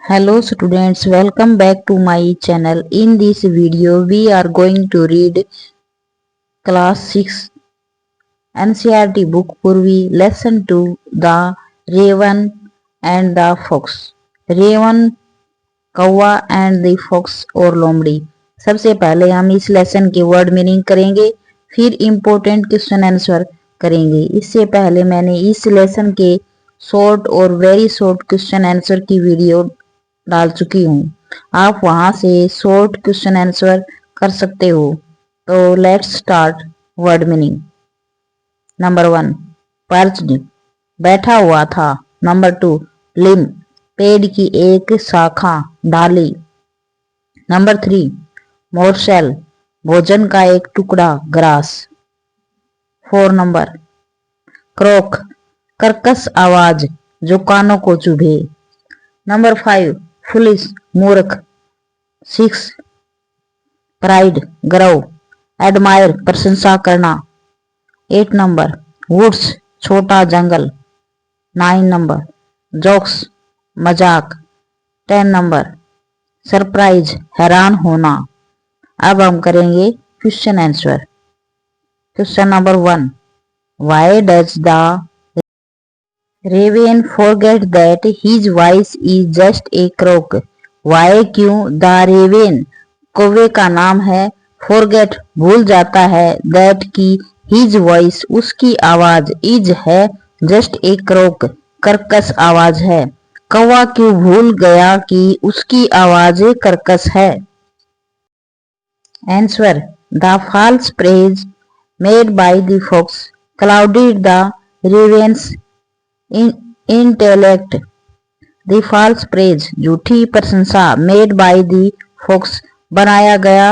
Hello students, welcome back to my channel. In this video, we are going to read class 6 NCERT book Purvi lesson 2 The Raven and the Fox. Raven, कौवा and the fox और लोमड़ी। सबसे पहले हम इस lesson के word meaning करेंगे, फिर इम्पोर्टेंट क्वेश्चन आंसर करेंगे। इससे पहले मैंने इस लेसन के शॉर्ट और वेरी शॉर्ट क्वेश्चन आंसर की वीडियो डाल चुकी हूँ। आप वहां से शॉर्ट क्वेश्चन आंसर कर सकते हो। तो let's start word meaning. Number 1 पर्च्ड, बैठा हुआ था। नंबर 2 लिम, पेड़ की एक शाखा, डाली। नंबर 3 मोरसेल, भोजन का एक टुकड़ा, ग्रास। 4 नंबर क्रोक, कर्कश आवाज जो कानों को चुभे। नंबर 5 फुलिश, मूर्ख। 6 प्राइड, गर्व। एडमायर, प्रशंसा करना। 8 नंबर वुड्स, छोटा जंगल। 9 नंबर जोक्स, मजाक। 10 नंबर सरप्राइज, हैरान होना। अब हम करेंगे question answer. Question number 1 why does the raven forget that his voice is just a croak. Why, क्यों, द रेवेन, कौवे का नाम है, फॉरगेट, भूल जाता है, दैट की, हिज वॉइस, उसकी आवाज, इज है, जस्ट ए क्रोक, कर्कश आवाज है। कौवा क्यों भूल गया कि उसकी आवाज कर्कश है। Answer the false praise made by the fox clouded the raven's intellect. The false praise, झूठी प्रशंसा, मेड बाय द फॉक्स, बनाया गया,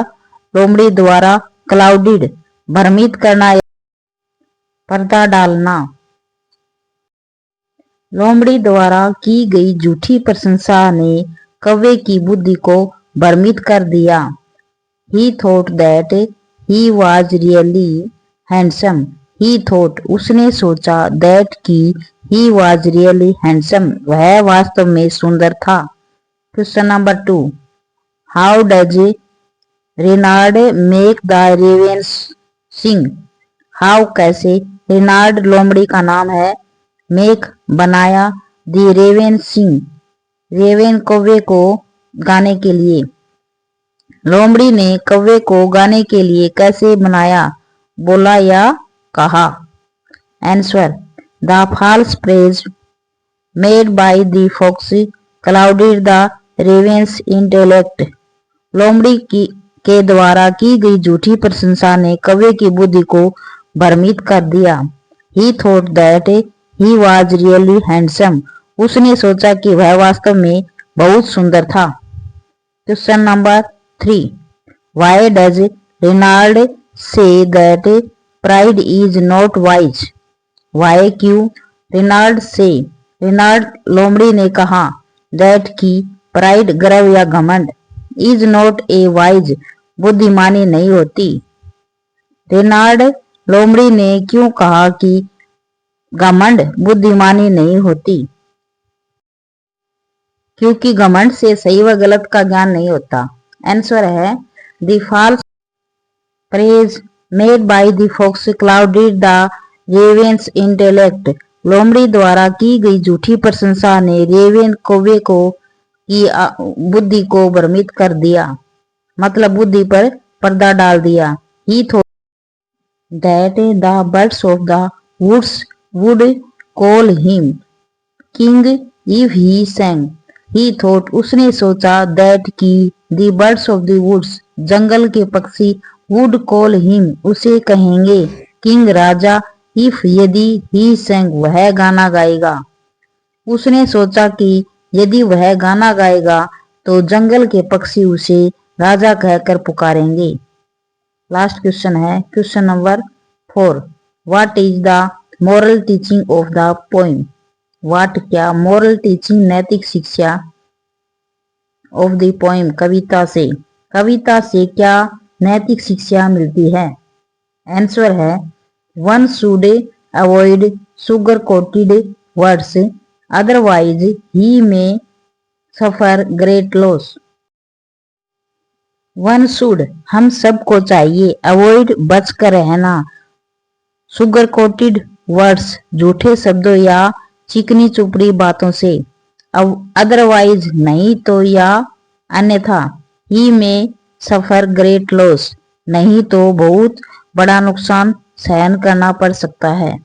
लोमड़ी द्वारा, क्लाउडेड, भ्रमित करना, पर्दा डालना। लोमड़ी द्वारा की गई झूठी प्रशंसा ने कौवे की बुद्धि को भ्रमित कर दिया। He thought that he was really handsome. He thought, उसने सोचा, that कि he was really handsome, वह वास्तव में सुंदर था। Question number 2 How does Reynard make the ravens sing? How, कैसे, Reynard लोमड़ी का नाम है, make, बनाया, the raven sing, रेवेन कौवे को गाने के लिए। लोमड़ी ने कौवे को गाने के लिए कैसे बनाया, बोला या कहा। Answer the false praise made by the fox clouded the raven's intellect. लोमड़ी के द्वारा की गई झूठी प्रशंसा ने कौवे की बुद्धि को भ्रमित कर दिया। He thought that he was really handsome, उसने सोचा कि वह वास्तव में बहुत सुंदर था। Question number 3 Why does Reynard say that pride is not wise? Why, क्यों, Reynard say, Reynard लोमड़ी ने कहा, that की, pride, गर्व या घमंड, is not a wise, बुद्धिमानी नहीं होती। Reynard लोमड़ी ने क्यों कहा कि घमंड बुद्धिमानी नहीं होती? क्योंकि घमंड से सही व गलत का ज्ञान नहीं होता। आंसर है the false praise made by the fox clouded the raven's intellect. लोमड़ी द्वारा की गई झूठी प्रशंसा ने रेवेन कौवे को की बुद्धि को भ्रमित कर दिया, मतलब बुद्धि पर पर्दा डाल दिया। He thought that the birds of the woods would call him king if he sang। He thought, उसने सोचा, दैट की, the birds of the woods, जंगल के पक्षी, वुड कॉल हिम, उसे कहेंगे, किंग, राजा, इफ, यदि, ही sang, वह गाना गाएगा। उसने सोचा कि यदि वह गाना गाएगा तो जंगल के पक्षी उसे राजा कहकर पुकारेंगे। लास्ट क्वेश्चन है question number 4 what is the moral teaching of the poem. What, क्या, मोरल टीचिंग, नैतिक शिक्षा, ऑफ द पोएम, कविता से, कविता से क्या नैतिक शिक्षा मिलती है। आंसर है one should avoid sugar coated words otherwise he में सफर ग्रेट लॉस। वन शुड हम सबको चाहिए, अवॉइड बच कर रहना, शुगर कोटेड वर्ड्स झूठे शब्दों या चिकनी चुपड़ी बातों से, अदरवाइज नहीं तो या अन्यथा, ही में सफर ग्रेट लॉस नहीं तो बहुत बड़ा नुकसान सहन करना पड़ सकता है।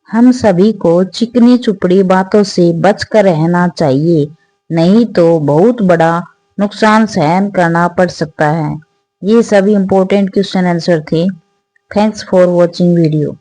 हम सभी को चिकनी चुपड़ी बातों से बचकर रहना चाहिए, नहीं तो बहुत बड़ा नुकसान सहन करना पड़ सकता है। ये सभी इंपॉर्टेंट क्वेश्चन आंसर थे। Thanks for watching video.